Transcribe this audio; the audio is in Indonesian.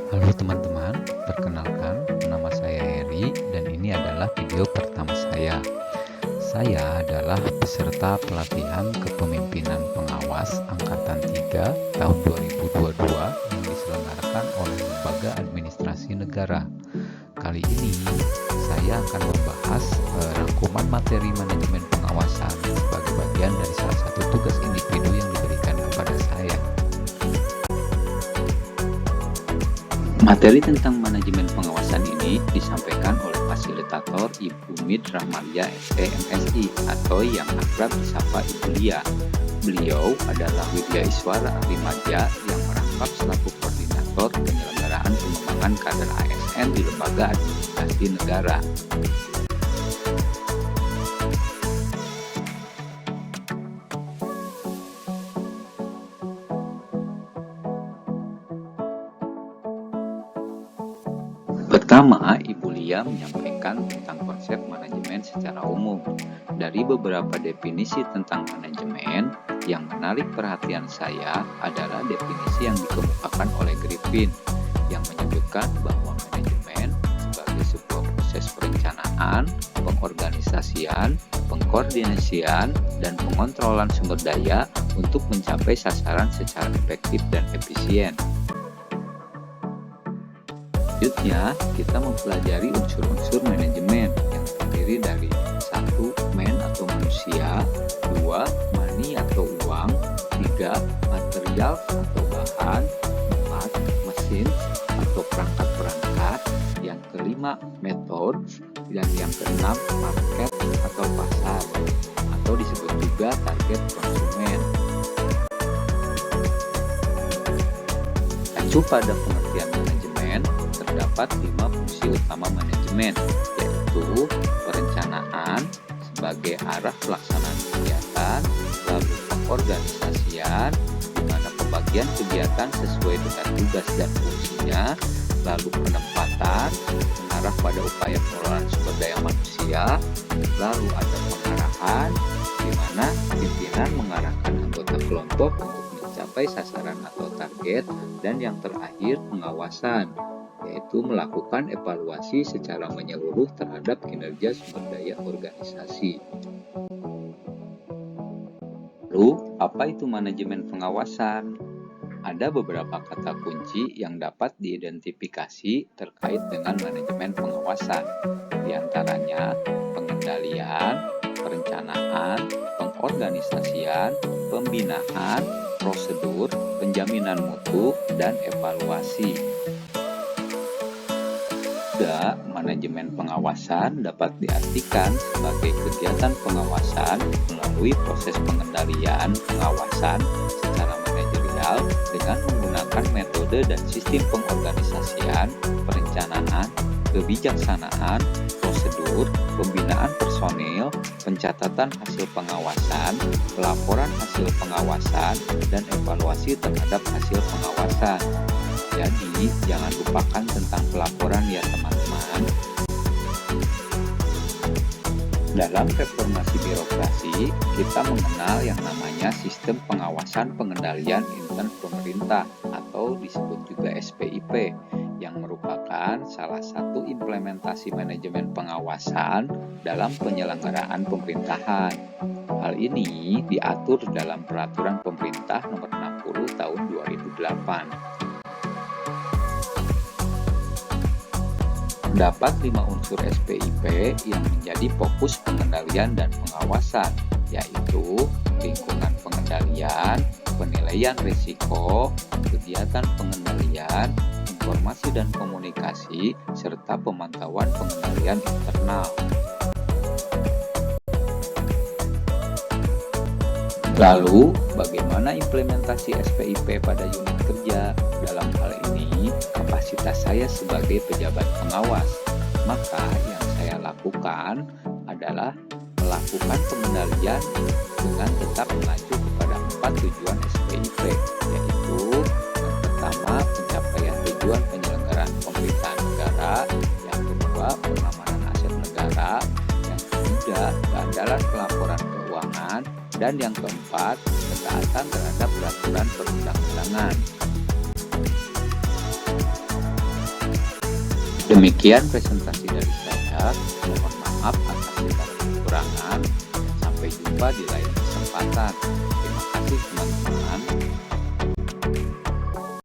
Halo teman-teman, perkenalkan nama saya Heri dan ini adalah video pertama saya. Saya adalah peserta pelatihan kepemimpinan pengawas Angkatan 3 tahun 2022 yang diselenggarakan oleh Lembaga Administrasi Negara. Kali ini saya akan membahas rangkuman materi manajemen pengawasan sebagai bagian dari salah satu tugas individu yang diberikan kepada saya. Materi tentang manajemen pengawasan ini disampaikan oleh fasilitator Ibu Mid Rahmalia ST MSI atau yang akrab disapa Ibu Lia. Beliau adalah Widya Iswara Arimadja yang merangkap selaku koordinator penyelenggaraan pengembangan kader ASN di Lembaga Administrasi Negara. Pertama, Ibu Lia menyampaikan tentang konsep manajemen secara umum. Dari beberapa definisi tentang manajemen, yang menarik perhatian saya adalah definisi yang dikemukakan oleh Griffin, yang menyebutkan bahwa manajemen sebagai sebuah proses perencanaan, pengorganisasian, pengkoordinasian, dan pengontrolan sumber daya untuk mencapai sasaran secara efektif dan efisien. Selanjutnya, kita mempelajari unsur-unsur manajemen yang terdiri dari 1. Man atau manusia, 2. Money atau uang, 3. Material atau bahan, 4. Mesin atau perangkat-perangkat, yang kelima methods, dan yang keenam market atau pasar, atau disebut juga target konsumen. Mengacu pada pengertian manajemen, terdapat 5 fungsi utama manajemen, yaitu perencanaan sebagai arah pelaksanaan kegiatan, lalu pengorganisasian di mana pembagian kegiatan sesuai dengan tugas dan fungsinya, lalu penempatan mengarah pada upaya pengelolaan sumber daya manusia, lalu ada pengarahan di mana pimpinan mengarahkan anggota kelompok untuk mencapai sasaran atau target, dan yang terakhir pengawasan, yaitu melakukan evaluasi secara menyeluruh terhadap kinerja sumber daya organisasi. Lalu, apa itu manajemen pengawasan? Ada beberapa kata kunci yang dapat diidentifikasi terkait dengan manajemen pengawasan. Di antaranya pengendalian, perencanaan, pengorganisasian, pembinaan, prosedur, penjaminan mutu, dan evaluasi. Manajemen pengawasan dapat diartikan sebagai kegiatan pengawasan melalui proses pengendalian pengawasan secara manajerial dengan menggunakan metode dan sistem pengorganisasian, perencanaan, kebijaksanaan, prosedur, pembinaan personil, pencatatan hasil pengawasan, pelaporan hasil pengawasan, dan evaluasi terhadap hasil pengawasan. Jadi, jangan lupakan tentang pelaporan ya teman-teman. Dalam reformasi birokrasi, kita mengenal yang namanya sistem pengawasan pengendalian intern pemerintah atau disebut juga SPIP, yang merupakan salah satu implementasi manajemen pengawasan dalam penyelenggaraan pemerintahan. Hal ini diatur dalam Peraturan Pemerintah Nomor 60 Tahun 2008. Terdapat 5 unsur SPIP yang menjadi fokus pengendalian dan pengawasan, yaitu lingkungan pengendalian, penilaian risiko, kegiatan pengendalian, informasi dan komunikasi, serta pemantauan pengendalian internal. Lalu, bagaimana implementasi SPIP pada unit kerja? Dalam hal ini, kapasitas saya sebagai pejabat pengawas. Maka yang saya lakukan adalah melakukan pengendalian dengan tetap mengacu kepada 4 tujuan SPIP, yaitu yang pertama, pencapaian tujuan penyelenggaraan pemerintahan negara, yang kedua, pengamanan aset negara, yang ketiga, keandalan pelaporan keuangan, dan yang keempat, ketaatan terhadap peraturan perundang-undangan. Demikian presentasi dari saya. Mohon maaf atas segala kekurangan. Sampai jumpa di lain kesempatan. Terima kasih teman-teman.